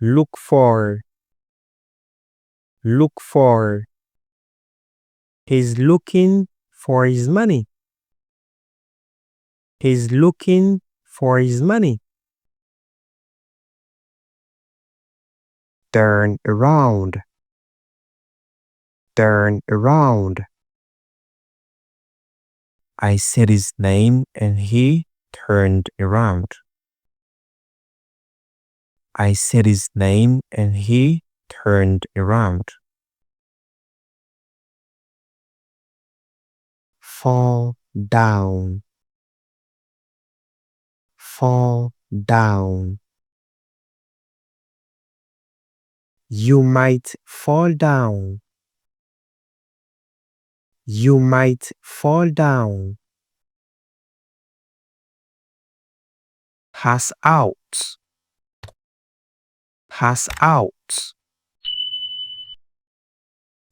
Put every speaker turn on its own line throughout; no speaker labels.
look for, look for. He's looking for his money. He's looking for his money. Turn around, turn around. I said his name and he turned around. I said his name and he turned around. Fall down, fall down. You might fall down. You might fall down. Pass out, pass out.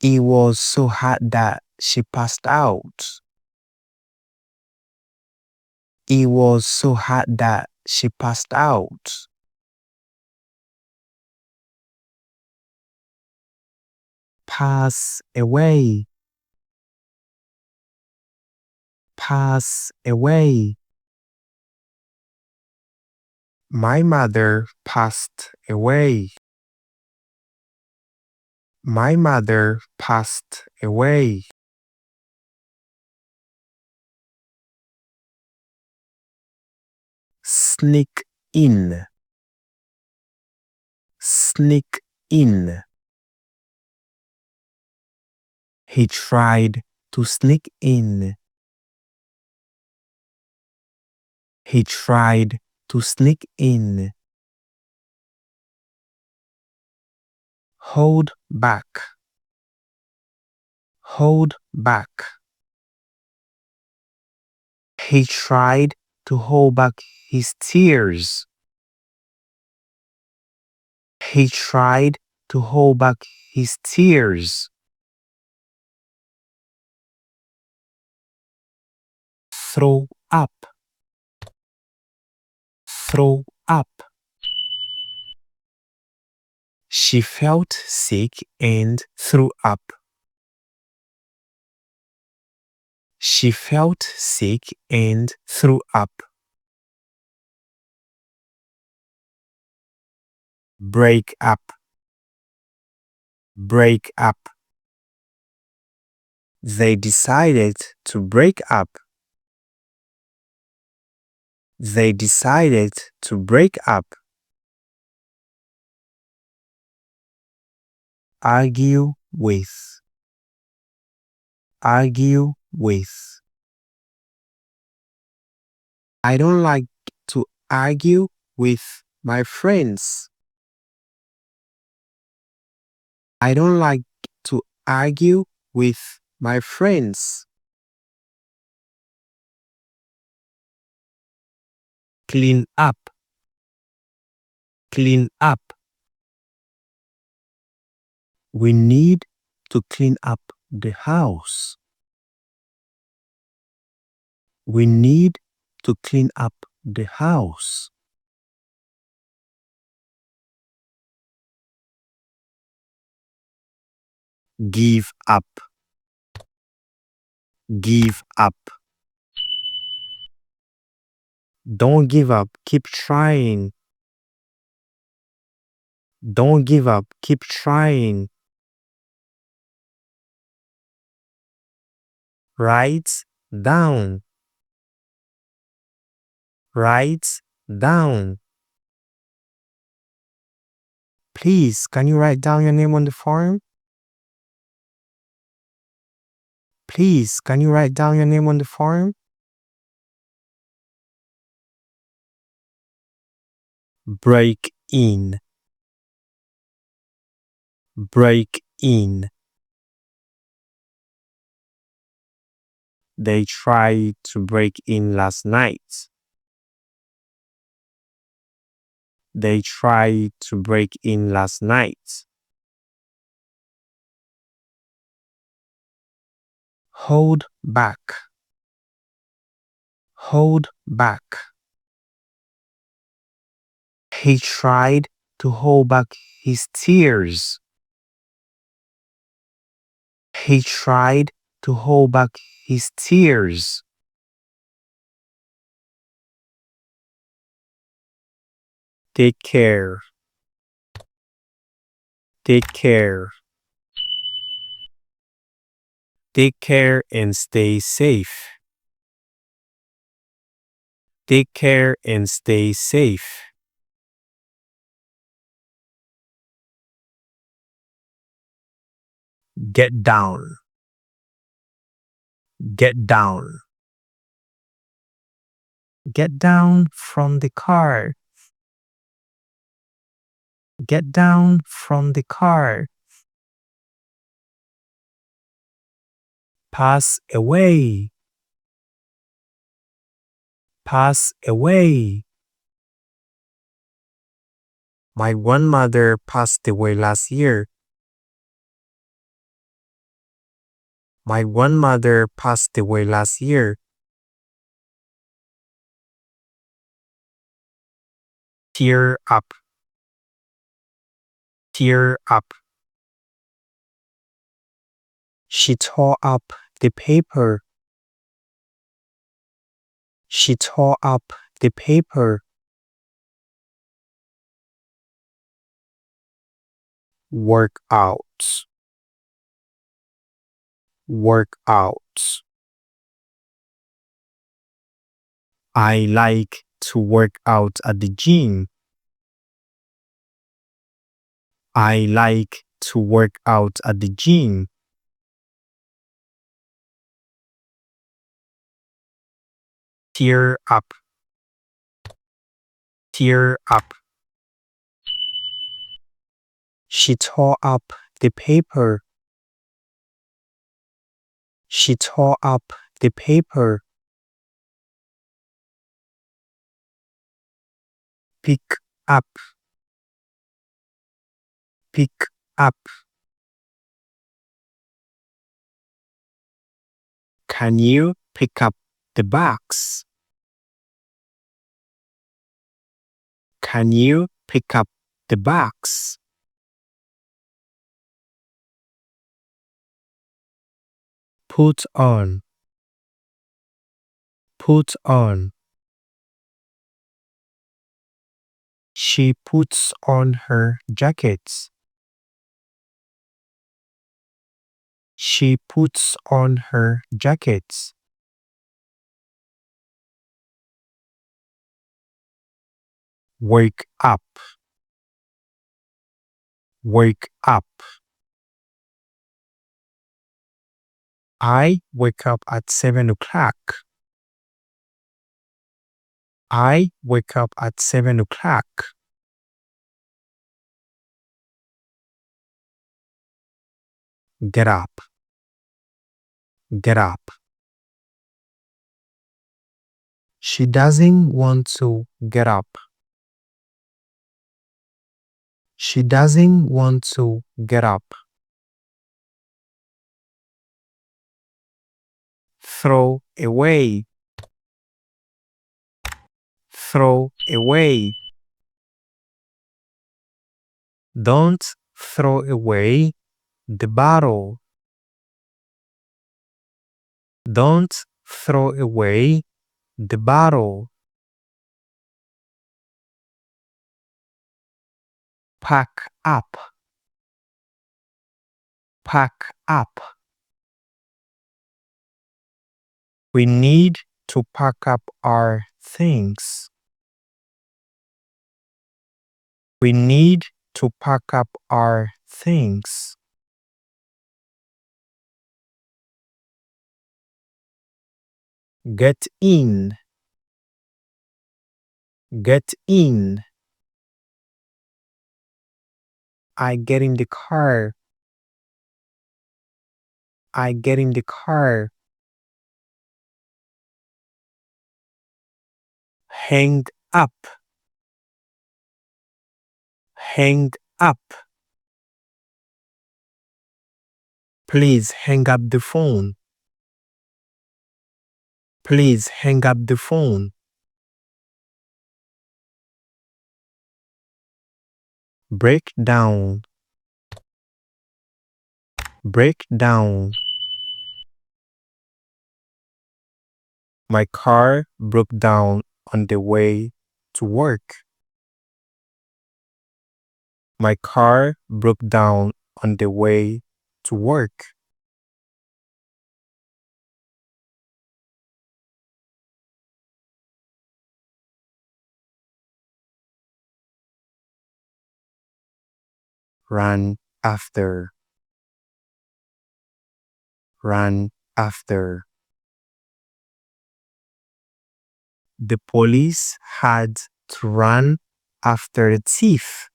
It was so hot that she passed out. It was so hot that she passed out. Pass away, pass away. My mother passed away. My mother passed away. Sneak in, sneak in. He tried to sneak in. He tried to sneak in. Hold back, hold back. He tried to hold back his tears. He tried to hold back his tears. Throw up, throw up. She felt sick and threw up. She felt sick and threw up. Break up, break up. They decided to break up. They decided to break up. Argue with, argue with. I don't like to argue with my friends. I don't like to argue with my friends. Clean up, clean up. We need to clean up the house. We need to clean up the house. Give up, give up. Don't give up, keep trying. Don't give up, keep trying. Write down, write down. Please, can you write down your name on the form? Please, can you write down your name on the form? Break in, break in. They tried to break in last night. They tried to break in last night. Hold back, hold back. He tried to hold back his tears. He tried to hold back his tears. Take care. Take care. Take care and stay safe. Take care and stay safe. Get down. Get down. Get down from the car. Get down from the car. Pass away. Pass away. My grandmother passed away last year. My grandmother passed away last year. Tear up. Tear up. She tore up the paper. She tore up the paper. Work out. Work out. I like to work out at the gym. I like to work out at the gym. Tear up. Tear up. She tore up the paper. She tore up the paper. Pick up. Pick up. Can you pick up the box? Can you pick up the box? Put on. Put on. She puts on her jacket. She puts on her jacket. Wake up. Wake up. I wake up at 7 o'clock. I wake up at 7 o'clock. Get up. Get up. She doesn't want to get up. She doesn't want to get up. Throw away. Throw away. Don't throw away the bottle. Don't throw away the bottle. Pack up. Pack up. We need to pack up our things. We need to pack up our things. Get in. Get in. I get in the car. I get in the car. Hang up. Hang up. Please hang up the phone. Please hang up the phone. break down, break down. My car broke down on the way to work. My car broke down on the way to work. Run after, run after. The police had to run after the thief.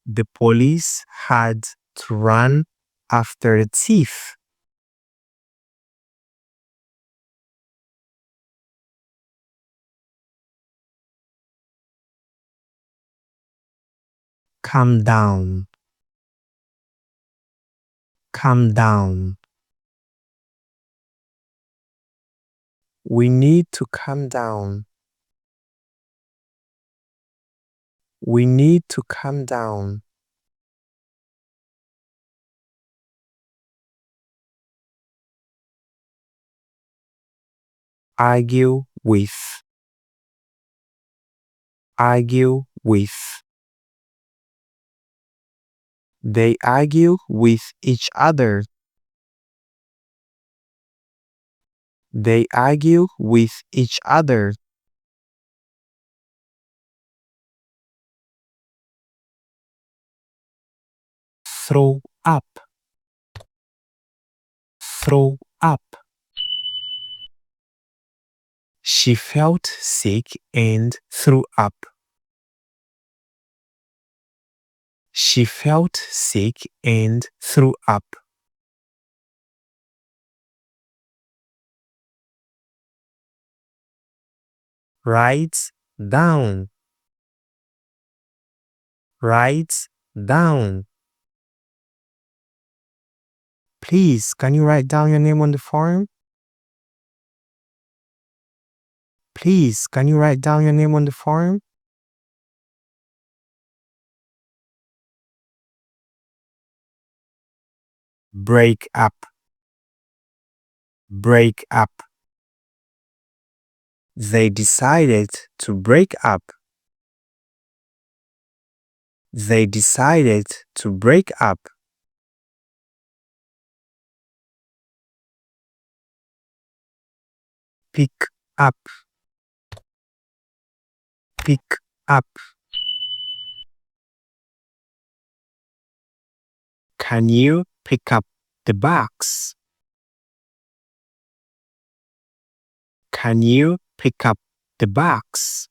The police had to run after the thief. Calm down, calm down. We need to calm down. We need to calm down. Argue with, argue with. They argue with each other. They argue with each other. Throw up, throw up. She felt sick and threw up. She felt sick and threw up. Write down, write down. Please, can you write down your name on the form? Please, can you write down your name on the form? Break up, break up. They decided to break up. They decided to break up. Pick up, pick up. Can you pick up the box? Can you pick up the box?